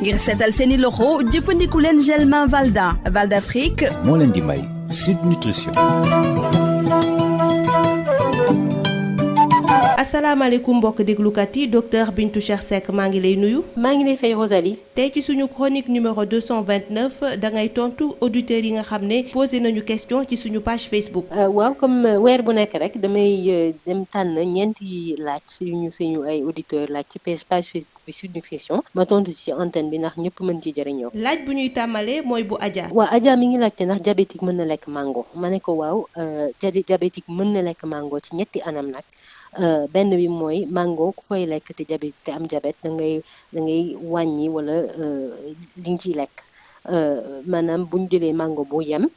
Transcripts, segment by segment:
ngir seetal seeni loxo jëfandiku leen gel main Valda Val d'Afrique moo leen di may Sud Nutrition. asalaamaaleykum mbokk déglukat yi docteur Bintou Cheikh Seck maa ngi lay nuyu. maa ngi lay fay Rosalie. tey ci suñu chronique numéro 229 da ngay tontu auditeurs yi nga xam ne posé nañu question ci suñu page Facebook. waaw comme weer bu nekk rek damay dem tànn ñeenti laaj suñu ay auditeurs laaj ci page Facebook bi Sud Nutrition ma tontu ci antenne bi ndax ñëpp mën ci jëriñoo. laaj bu ñuy tàmbalee mooy bu Adja. waaw Adja mi ngi laajte ndax diabétique mën na lekk mango ma ne ko waaw diabétique mën na lekk mango ci ñetti anam nag. benn bi mooy mango ku koy lekk te am diabète da ngay wàññi wala li nga ciy lekk maanaam bu ñu jëlee mango bu yem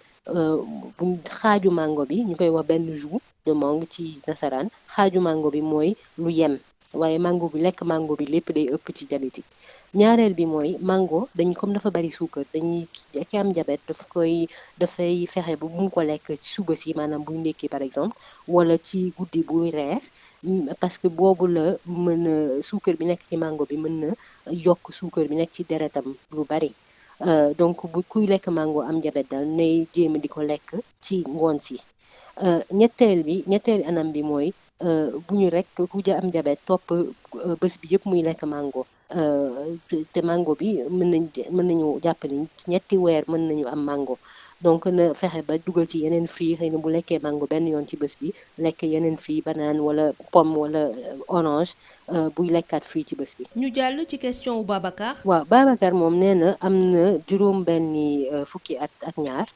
buñ xaaju mango bi ñu koy wax benn jour de mangue ci nasaraan xaaju mango bi mooy lu yem waaye mango bi lekk mango bi lépp day ëpp ci diabétique ñaareel bi mooy mango dañ comme dafa bari suukar dañuy ki am diabète dafay fexe ba bu mu ko lekk ci suba si maanaam buy ndékki par exemple wala ci guddi buy reer parce que boobu la mën a suukar bi nekk ci mango bi mën na yokk suukar bi nekk ci deretam lu bari donc bu kuy lekk mango am diabète daal nay jéem di ko lekk ci ngoon si ñetteel anam bi mooy bu ñu rek ku am diabète topp bés bi yëpp muy lekk mango te mango bi mën nañu jàpp ni ñetti weer mën nañu am mango donc na fexe ba dugal ci yeneen fruits xëy na bu lekkee mango benn yoon ci bés bi lekk yeneen fruits banane wala pomme wala orange buy lekkaat fruits ci bés bi. ñu jàll ci question wu Babacar. waaw Babacar moom nee na am na juróom benni fukki at ak ñaar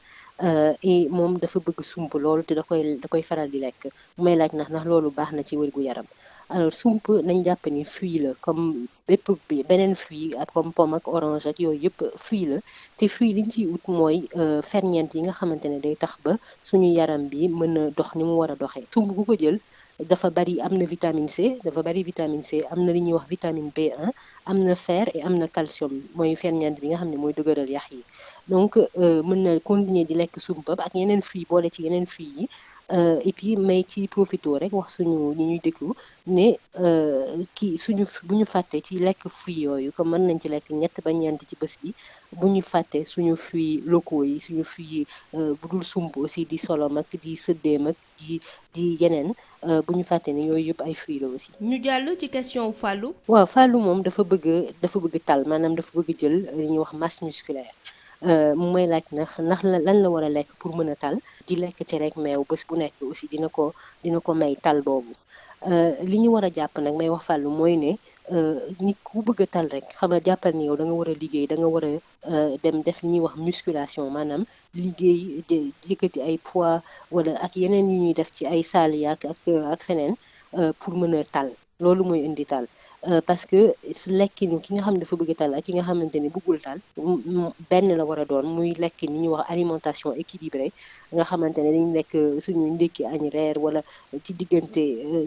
et moom dafa bëgg sump loolu te da koy faral di lekk may laaj ndax loolu baax na ci wérgu yaram. alors sump nañ jàpp ni fruit la comme bépp beneen fruit ak comme pomme ak orange ak yooyu yëpp fruit la te fruit liñ ciy ut mooy ferñeent yi nga xamante ne day tax ba suñu yaram bi mën a dox ni mu war a doxee sump ku ko jël dafa bari am na vitamine C am na li ñuy wax vitamine B1 am na fer et am na calcium mooy ferñeent bi nga xam ne mooy dëgëral yax yi donc mën na continuer di lekk sump ak yeneen fruit boole ci yeneen fruit yi et puis may ci profito rek wax suñu ñi ñuy déglu ne bu ñu fàtte ci lekk fruits yooyu comme mën nañ ci lekk ñett ba ñeent ci bés bi bu ñu fàtte suñu fruits locaux yi suñu fruits bu dul sump aussi di solom ak di sëddeem ak di yeneen bu ñu fàtte ne yooyu yëpp ay fruits la aussi. ñu jàll ci question Fallou. waaw Fallou moom dafa bëgg tal maanaam dafa bëgg jël li ñuy wax masse musculaire. mooy laaj ndax lan la war a lekk pour mën a tal di lekk ci rek meew bés bu nekk aussi dina ko may tal boobu li ñu war a jàpp nag may wax fàllu mooy ne nit ku bëgg a tal rek xam nga jàppal ni yow da nga war a liggéey da nga war a dem def li ñuy wax musculation maanaam liggéey yëkkati ay poids wala ak yeneen yu ñuy def ci ay salle yi ak feneen pour mën a tal loolu mooy indi tal. parce que lekkinu ki nga xam ne dafa bëgg tal ak ki nga xamante ne bëggul tal benn la war a doon muy lekk ni ñuy wax alimentation équilibrée nga xamante ne dañu lekk suñu ndékki añ reer wala ci diggante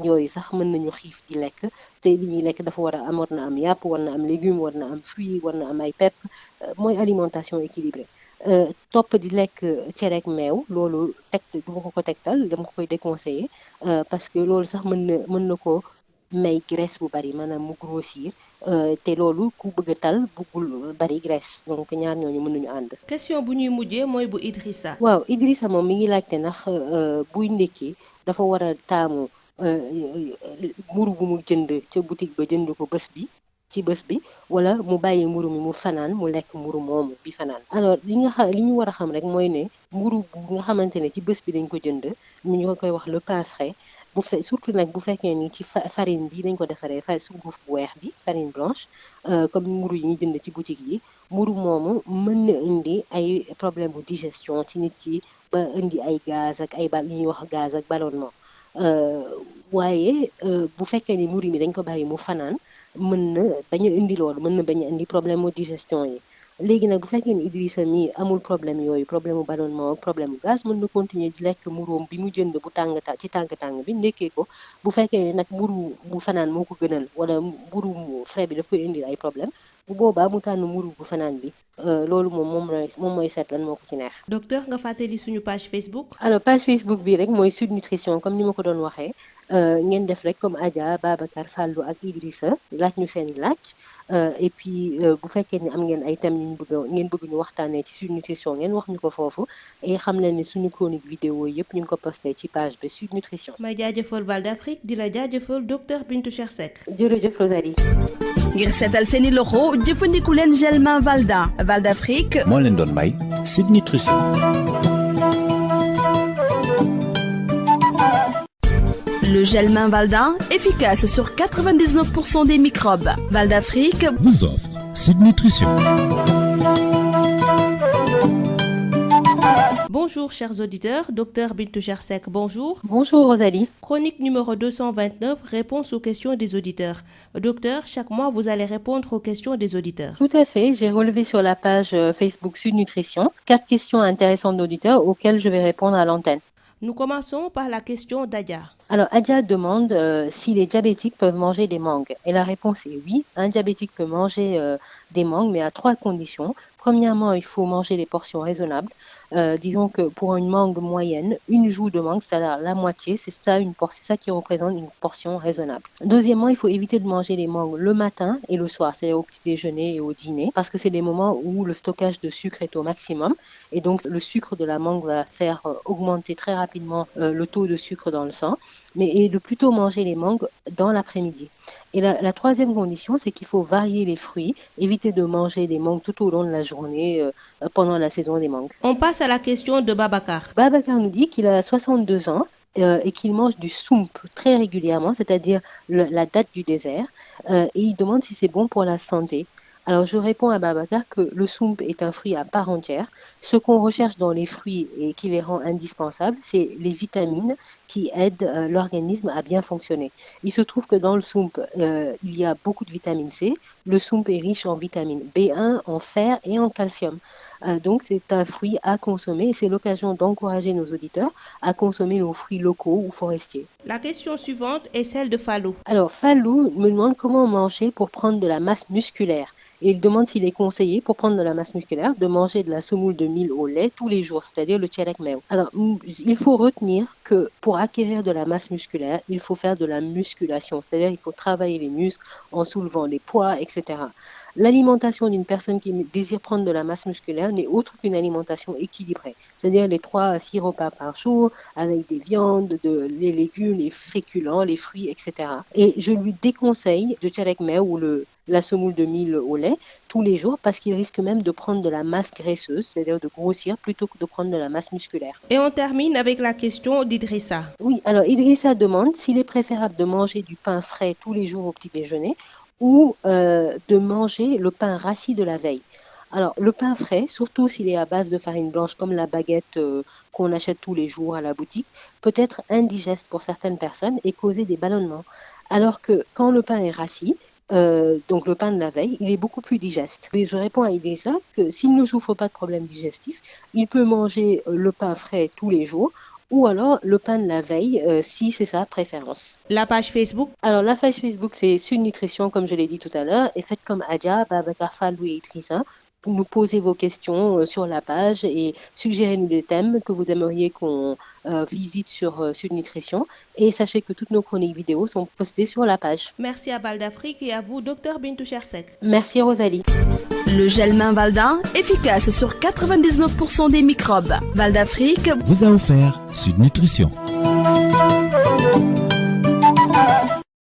yooyu sax mën nañu xiif di lekk te li ñuy lekk dafa war na am yàpp war na am légume war na am fruit war na am ay pepp mooy alimentation équilibrée topp di lekk cereek meew loolu duma ko tegtal dama ko koy déconseiller parce que loolu sax mën na ko may graisse bu bari maanaam mu grossir te loolu ku bëgg a tal bëggul bari graisse donc ñaar ñooñu mënuñu ànd. question bu ñuy mujjee mooy bu Idrissa. waaw Idrissa moom mi ngi laajte ndax buy ndekki dafa war a taamu mburu bu mu jënd ca boutique ba jënd ko ci bés bi wala mu bàyyi mburu mi mu fanaan mu lekk mburu moomu bi fanaan. alors li ñu war a xam rek mooy ne mburu bu nga xamante ne ci bés bi dañ ko jënd ñu koy wax le pain frais. surtout nag bu fekkee ni ci farine bi dañ ko defaree sunguf bu weex bi farine blanche comme mburu yi ñu jënd ci boutique yi mburu moomu mën na indi ay problème bu digestion ci nit ki ba indi ay gaz ak ay li ñuy wax gaz ak ballonnement waaye bu fekkee ni mburu mi dañ ko bàyyi mu fanaan mën na bañ a indi loolu mën na bañ a indi problème mu digestion yi léegi nag bu fekkee ni Idrissa mi amul problème yooyu problème mu ballonnement problème mu gaz mën na continuer di lekk muróom bi mu jënd bu ci tàng bi ndekkee ko bu fekkee nag mburu bu fanaan moo ko gënal wala mburu mu frais bi daf koy indil ay problème bu boobaa mu tànn mburu bu fanaan bi loolu moom mooy seet lan moo ko ci neex. docteur nga fàttali suñu page Facebook. alors page Facebook bi rek mooy Sud Nutrition comme ni ma ko doon waxee ngeen def rek comme Adja Babacar Fallou ak Idrissa laaj ñu seen laaj et puis bu fekkee ni am ngeen ay thèmes yu ngeen bëgg ñu waxtaanee ci Sud Nutrition ngeen wax ñu ko foofu et xam leen ni suñu chronique vidéo yëpp ñu ngi ko posté ci page bi Sud Nutrition. may jaajëfal Val d'Afrique di la jaajëfal docteur Bintou Cheikh Seck. jërëjëf Rosalie. ngir seetal seeni loxo jëfandiku leen gel main Valda Val d'Afrique moo leen doon may Sud Nutrition. Le gel main Valda, efficace sur 99% des microbes. Val d'Afrique vous offre Sud Nutrition. Bonjour chers auditeurs, docteur Bintou Cheikh Seck, bonjour. Bonjour Rosalie. Chronique numéro 229, réponse aux questions des auditeurs. Docteur, chaque mois vous allez répondre aux questions des auditeurs. Tout à fait, j'ai relevé sur la page Facebook Sud Nutrition 4 questions intéressantes d'auditeurs auxquelles je vais répondre à l'antenne. Nous commençons par la question d'Adja. Alors, Adja demande si les diabétiques peuvent manger des mangues. Et la réponse est oui. Un diabétique peut manger des mangues, mais à 3 conditions. Premièrement, il faut manger des portions raisonnables. Disons que pour une mangue moyenne, une joue de mangue, c'est-à-dire la moitié, c'est ça qui représente une portion raisonnable. Deuxièmement, il faut éviter de manger les mangues le matin et le soir, c'est-à-dire au petit déjeuner et au dîner, parce que c'est des moments où le stockage de sucre est au maximum. Et donc, le sucre de la mangue va faire augmenter très rapidement le taux de sucre dans le sang. Mais de plutôt manger les mangues dans l'après-midi. Et la troisième condition, c'est qu'il faut varier les fruits, éviter de manger des mangues tout au long de la journée pendant la saison des mangues. On passe à la question de Babacar. Babacar nous dit qu'il a 62 ans et qu'il mange du soump très régulièrement, c'est-à-dire la date du désert, et il demande si c'est bon pour la santé. Alors je réponds à Babacar que le soump est un fruit à part entière. Ce qu'on recherche dans les fruits et qui les rend indispensables, c'est les vitamines qui aident l'organisme à bien fonctionner. Il se trouve que dans le soump, il y a beaucoup de vitamine C. Le soump est riche en vitamine B1, en fer et en calcium. Donc c'est un fruit à consommer et c'est l'occasion d'encourager nos auditeurs à consommer nos fruits locaux ou forestiers. La question suivante est celle de Fallou. Alors Fallou me demande comment manger pour prendre de la masse musculaire. Et il demande s'il est conseillé pour prendre de la masse musculaire de manger de la semoule de mil au lait tous les jours, c'est-à-dire le tcherek mew. Alors, il faut retenir que pour acquérir de la masse musculaire, il faut faire de la musculation, c'est-à-dire il faut travailler les muscles en soulevant les poids, etc. L'alimentation d'une personne qui désire prendre de la masse musculaire n'est autre qu'une alimentation équilibrée, c'est-à-dire les 3 à 6 repas par jour avec des viandes, les légumes, les féculents, les fruits, etc. Et je lui déconseille le tcherek mew ou la semoule de mil au lait tous les jours parce qu'il risque même de prendre de la masse graisseuse, c'est-à-dire de grossir plutôt que de prendre de la masse musculaire. Et on termine avec la question d'Idrissa. Oui, alors Idrissa demande s'il est préférable de manger du pain frais tous les jours au petit déjeuner ou de manger le pain rassis de la veille. Alors, le pain frais, surtout s'il est à base de farine blanche comme la baguette qu'on achète tous les jours à la boutique, peut être indigeste pour certaines personnes et causer des ballonnements. Alors que quand le pain est rassis, donc le pain de la veille, il est beaucoup plus digeste. Et je réponds à Idrissa que s'il ne souffre pas de problème digestif, il peut manger le pain frais tous les jours ou alors le pain de la veille si c'est sa préférence. La page Facebook? Alors la page Facebook c'est Sud Nutrition comme je l'ai dit tout à l'heure et faites comme Adja, Babacar Fallou et Idrissa. Nous poser vos questions sur la page et suggérez-nous des thèmes que vous aimeriez qu'on visite sur Sud Nutrition. Et sachez que toutes nos chroniques vidéo sont postées sur la page. Merci à Val d'Afrique et à vous, docteur Bintou Cheikh Seck. Merci Rosalie. Le gel main Valda, efficace sur 99% des microbes. Val d'Afrique vous a offert Sud Nutrition.